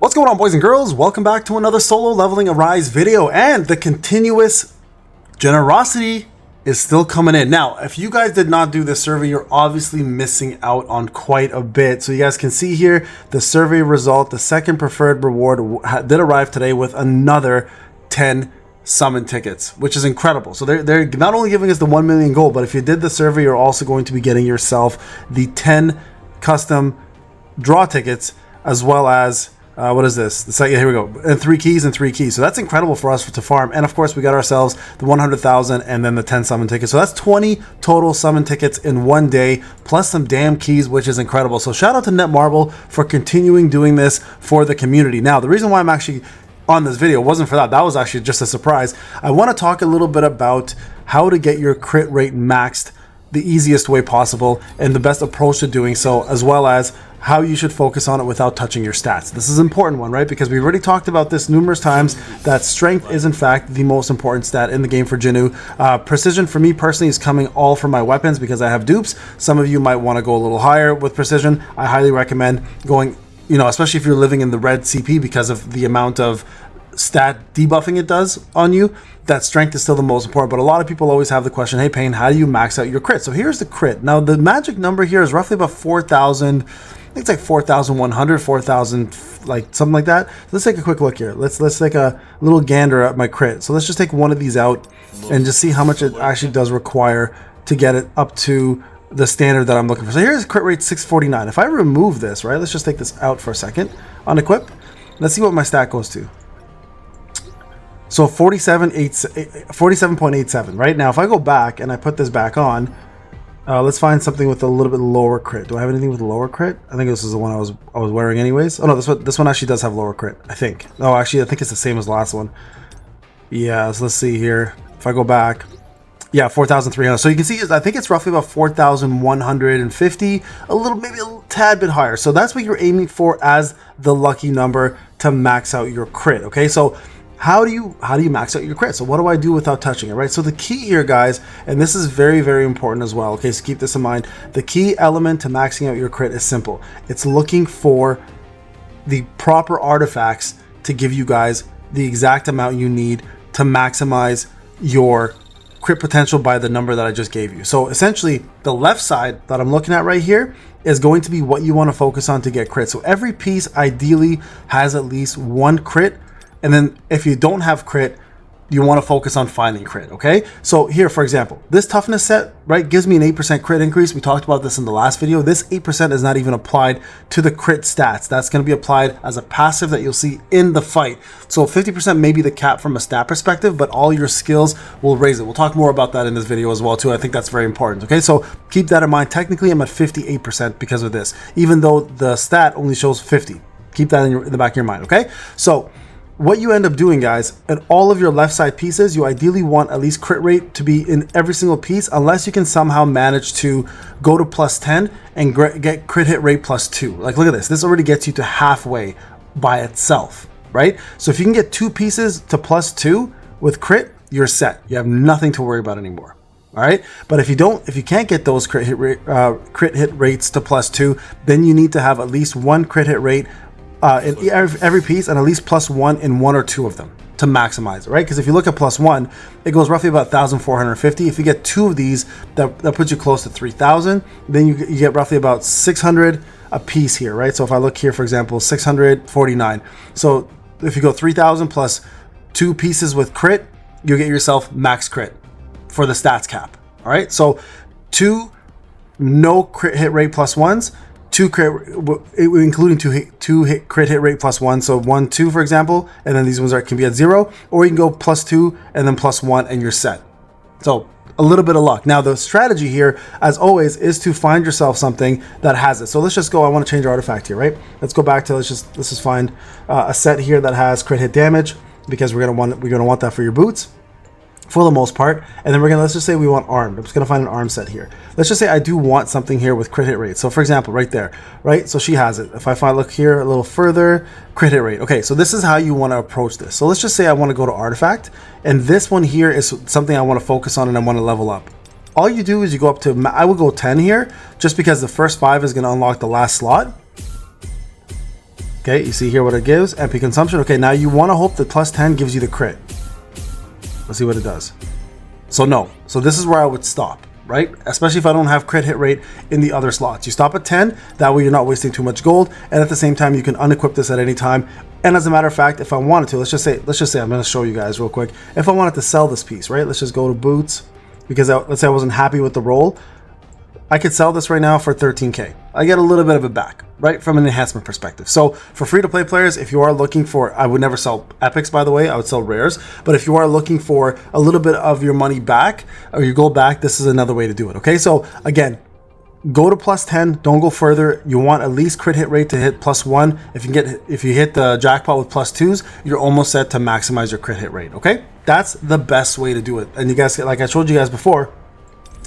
What's going on, boys and girls? Welcome back to another solo leveling Arise video, and the continuous generosity is still coming in. Now, if you guys did not do the survey, you're obviously missing out on quite a bit. So you guys can see here the survey result. The second preferred reward did arrive today with another 10 summon tickets, which is incredible. So they're not only giving us the 1 million gold, but if you did the survey, you're also going to be getting yourself the 10 custom draw tickets, as well as what is this? The second, here we go, and 3 keys. So that's incredible for us to farm. And of course, we got ourselves the 100,000 and then the 10 summon tickets. So that's 20 total summon tickets in one day, plus some damn keys, which is incredible. So shout out to Netmarble for continuing doing this for the community. Now, the reason why I'm actually on this video wasn't for that. That was actually just a surprise. I want to talk a little bit about how to get your crit rate maxed the easiest way possible and the best approach to doing so, as well as how you should focus on it without touching your stats. This is an important one, right? Because we've already talked about this numerous times, that strength is in fact the most important stat in the game for JINWOO. Precision for me personally is coming all from my weapons because I have dupes. Some of you might want to go a little higher with precision. I highly recommend going, especially if you're living in the red CP, because of the amount of stat debuffing it does on you. That strength is still the most important, but a lot of people always have the question, hey Payne, how do you max out your crit? So here's the crit. Now the magic number here is roughly about 4,000. I think it's like 4,100, 4,000, like something like that. So let's take a quick look here. Let's take a little gander at my crit. So let's just take one of these out and just see how much it actually does require to get it up to the standard that I'm looking for. So here's crit rate 649. If I remove this, right, let's just take this out for a second on equip. Let's see what my stat goes to. So 47.87, right? Now if I go back and I put this back on, let's find something with a little bit lower crit. Do I have anything with a lower crit? I think this is the one I was wearing anyways. Oh no, this one actually does have lower crit, I think. Oh, actually I think it's the same as the last one. Yeah, so let's see here. If I go back, yeah, 4,300. So you can see, I think it's roughly about 4,150, maybe a tad bit higher. So that's what you're aiming for as the lucky number to max out your crit. Okay, so how do you max out your crit? So what do I do without touching it, right? So the key here, guys, and this is very, very important as well, okay, so keep this in mind. The key element to maxing out your crit is simple. It's looking for the proper artifacts to give you guys the exact amount you need to maximize your crit potential by the number that I just gave you. So essentially, the left side that I'm looking at right here is going to be what you want to focus on to get crit. So every piece ideally has at least one crit. And then if you don't have crit, you want to focus on finding crit, okay? So here, for example, this toughness set, right, gives me an 8% crit increase. We talked about this in the last video. This 8% is not even applied to the crit stats. That's going to be applied as a passive that you'll see in the fight. So 50% may be the cap from a stat perspective, but all your skills will raise it. We'll talk more about that in this video as well, too. I think that's very important, okay? So keep that in mind. Technically, I'm at 58% because of this, even though the stat only shows 50. Keep that in the back of your mind, okay? So what you end up doing, guys, in all of your left side pieces, you ideally want at least crit rate to be in every single piece, unless you can somehow manage to go to +10 and get crit hit rate +2. Like, look at this. This already gets you to halfway by itself, right? So if you can get 2 pieces to +2 with crit, you're set. You have nothing to worry about anymore. All right, but if you can't get those crit hit rates to +2, then you need to have at least one crit hit rate in every piece, and at least +1 in 1 or 2 of them to maximize it, right? Because if you look at +1, it goes roughly about 1,450. If you get 2 of these, that puts you close to 3,000. Then you get roughly about 600 a piece here, right? So if I look here, for example, 649. So if you go 3,000 plus 2 pieces with crit, you get yourself max crit for the stats cap. All right, so 2 no crit hit rate +1s. 2 crit, including two hit crit hit rate +1, so 1, 2, for example, and then these ones can be at 0, or you can go +2 and then +1, and you're set. So a little bit of luck. Now the strategy here, as always, is to find yourself something that has it. So let's just go. I want to change our artifact here, right? Let's go back to let's just find a set here that has crit hit damage, because we're gonna want that for your boots, for the most part. And then let's just say we want armed. I'm just gonna find an arm set here. Let's just say I do want something here with crit hit rate. So for example, right there, right? So she has it. If I look here a little further, crit hit rate. Okay, so this is how you want to approach this. So let's just say I want to go to artifact, and this one here is something I want to focus on and I want to level up. All you do is you go up to, I will go 10 here, just because the first 5 is going to unlock the last slot. Okay, you see here what it gives, MP consumption. Okay, now you want to hope that plus 10 gives you the crit. Let's see what it does. So no, so this is where I would stop, right? Especially if I don't have crit hit rate in the other slots. You stop at 10, that way you're not wasting too much gold, and at the same time you can unequip this at any time. And as a matter of fact, if I wanted to, let's just say I'm going to show you guys real quick. If I wanted to sell this piece, right? Let's just go to boots, because let's say I wasn't happy with the roll. I could sell this right now for 13k. I get a little bit of it back, right, from an enhancement perspective. So for free-to-play players, if you are looking for, I would never sell epics, by the way, I would sell rares. But if you are looking for a little bit of your money back, or your gold back, this is another way to do it, okay? So again, go to plus 10, don't go further. You want at least crit hit rate to hit plus 1. If you hit the jackpot with plus 2s, you're almost set to maximize your crit hit rate, okay? That's the best way to do it. And you guys, like I showed you guys before,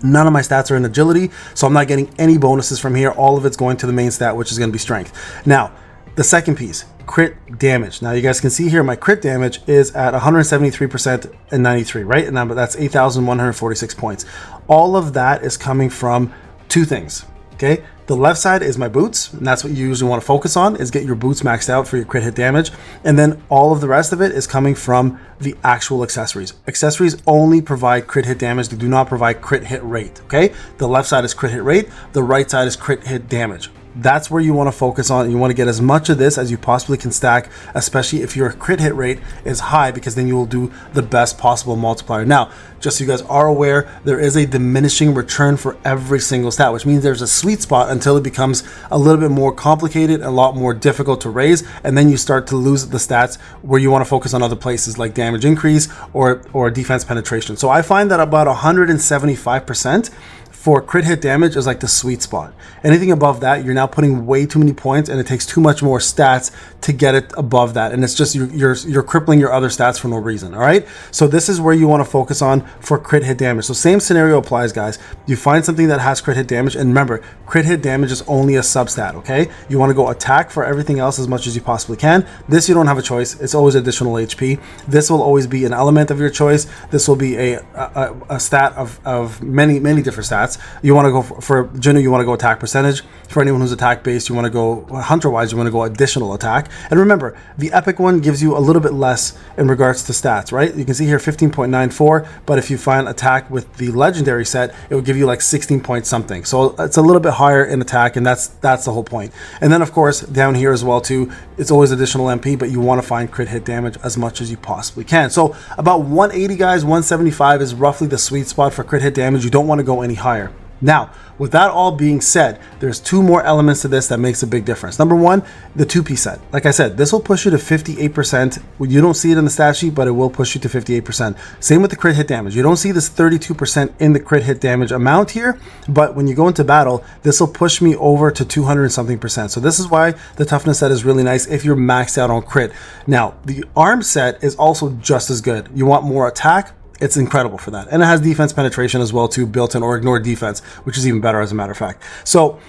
none of my stats are in agility, so I'm not getting any bonuses from here. All of it's going to the main stat, which is going to be strength. Now, the second piece, crit damage. Now, you guys can see here my crit damage is at 173% and 93, right? And that's 8,146 points. All of that is coming from two things, okay? The left side is my boots, and that's what you usually want to focus on, is get your boots maxed out for your crit hit damage. And then all of the rest of it is coming from the actual accessories. Accessories only provide crit hit damage. They do not provide crit hit rate, okay? The left side is crit hit rate. The right side is crit hit damage. That's where you want to focus on. You want to get as much of this as you possibly can stack, especially if your crit hit rate is high, because then you will do the best possible multiplier. Now, just so you guys are aware, there is a diminishing return for every single stat, which means there's a sweet spot until it becomes a little bit more complicated, a lot more difficult to raise, and then you start to lose the stats where you want to focus on other places like damage increase or defense penetration. So I find that about 175% for crit hit damage is like the sweet spot. Anything above that, you're now putting way too many points, and it takes too much more stats to get it above that. And it's just you're crippling your other stats for no reason. All right. So this is where you want to focus on for crit hit damage. So same scenario applies, guys. You find something that has crit hit damage, and remember, crit hit damage is only a substat. Okay. You want to go attack for everything else as much as you possibly can. This you don't have a choice. It's always additional HP. This will always be an element of your choice. This will be a stat of many different stats. You want to go for JINWOO, you want to go attack percentage. For anyone who's attack based, you want to go hunter wise, you want to go additional attack. And remember, the epic one gives you a little bit less in regards to stats, right? You can see here 15.94, but if you find attack with the legendary set, it will give you like 16 point something. So it's a little bit higher in attack, and that's the whole point. And then of course down here as well too, it's always additional MP, but you want to find crit hit damage as much as you possibly can. So about 180, guys, 175 is roughly the sweet spot for crit hit damage. You don't want to go any higher. Now, with that all being said, there's two more elements to this that makes a big difference. Number one, the 2-piece set. Like I said, this will push you to 58%. You don't see it in the stat sheet, but it will push you to 58%. Same with the crit hit damage. You don't see this 32% in the crit hit damage amount here, but when you go into battle, this will push me over to 200 and something percent. So this is why the toughness set is really nice if you're maxed out on crit. Now, the arm set is also just as good. You want more attack? It's incredible for that. And it has defense penetration as well too, built in, or ignore defense, which is even better as a matter of fact. So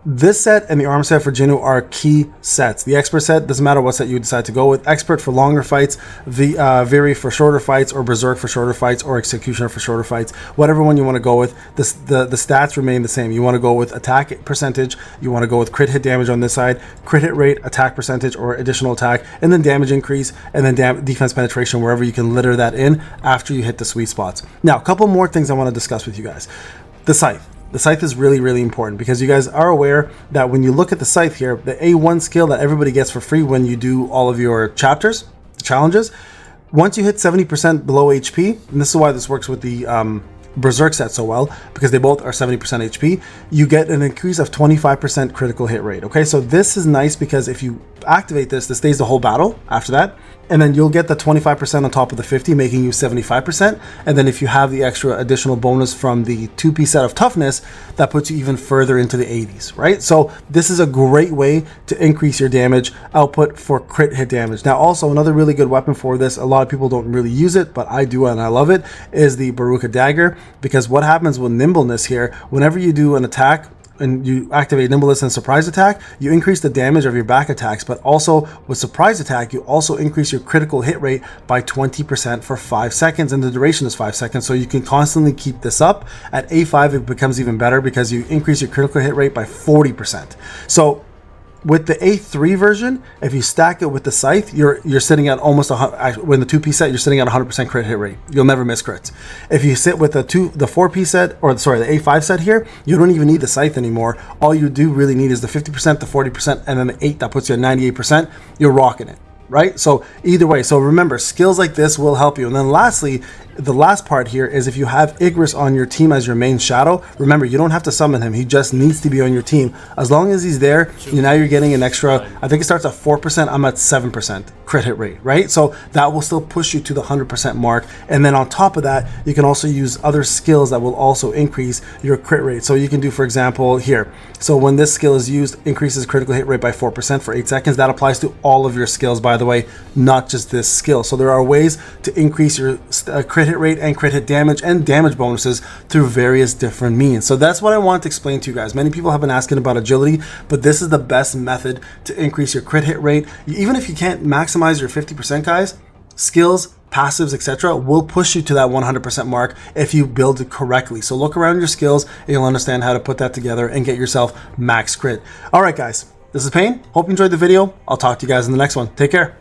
this set and the arm set for JINWOO are key sets. The expert set, doesn't matter what set you decide to go with. Expert for longer fights, the Viri for shorter fights, or Berserk for shorter fights, or Executioner for shorter fights. Whatever one you want to go with, the stats remain the same. You want to go with attack percentage, you want to go with crit hit damage on this side, crit hit rate, attack percentage, or additional attack, and then damage increase, and then defense penetration wherever you can litter that in after you hit the sweet spots. Now, a couple more things I want to discuss with you guys. The scythe. The scythe is really, really important, because you guys are aware that when you look at the scythe here, the A1 skill that everybody gets for free when you do all of your chapters, challenges, once you hit 70% below HP, and this is why this works with the Berserk set so well, because they both are 70% HP, you get an increase of 25% critical hit rate. Okay, so this is nice because if you activate this stays the whole battle after that, and then you'll get the 25% on top of the 50, making you 75%. And then if you have the extra additional bonus from the 2-piece set of toughness, that puts you even further into the 80s, right? So this is a great way to increase your damage output for crit hit damage. Now, also another really good weapon for this, a lot of people don't really use it, but I do and I love it, is the Baruka Dagger, because what happens with nimbleness here, whenever you do an attack, and you activate nimbleness and surprise attack, you increase the damage of your back attacks, but also with surprise attack, you also increase your critical hit rate by 20% for 5 seconds, and the duration is 5 seconds, so you can constantly keep this up. At A5, it becomes even better because you increase your critical hit rate by 40%. So with the A3 version, if you stack it with the scythe, you're sitting at almost when the 2-piece set, you're sitting at 100% crit hit rate. You'll never miss crits. If you sit with the 4-piece set, or sorry, the A5 set here, you don't even need the scythe anymore. All you do really need is the 50%, the 40%, and then the 8 that puts you at 98%. You're rocking it, right? So either way, so remember, skills like this will help you. And then lastly, the last part here is if you have Igris on your team as your main shadow, remember, you don't have to summon him. He just needs to be on your team. As long as he's there, now you're getting an extra, I think it starts at 4%, I'm at 7% crit hit rate, right? So that will still push you to the 100% mark. And then on top of that, you can also use other skills that will also increase your crit rate. So you can do, for example, here. So when this skill is used, increases critical hit rate by 4% for 8 seconds. That applies to all of your skills, by the way, not just this skill. So there are ways to increase your crit hit rate and crit hit damage and damage bonuses through various different means. So that's what I want to explain to you guys. Many people have been asking about agility, but this is the best method to increase your crit hit rate. Even if you can't maximize your 50%, guys, skills, passives, etc. will push you to that 100% mark if you build it correctly. So look around your skills and you'll understand how to put that together and get yourself max crit. All right, guys, this is Payne. Hope you enjoyed the video. I'll talk to you guys in the next one. Take care.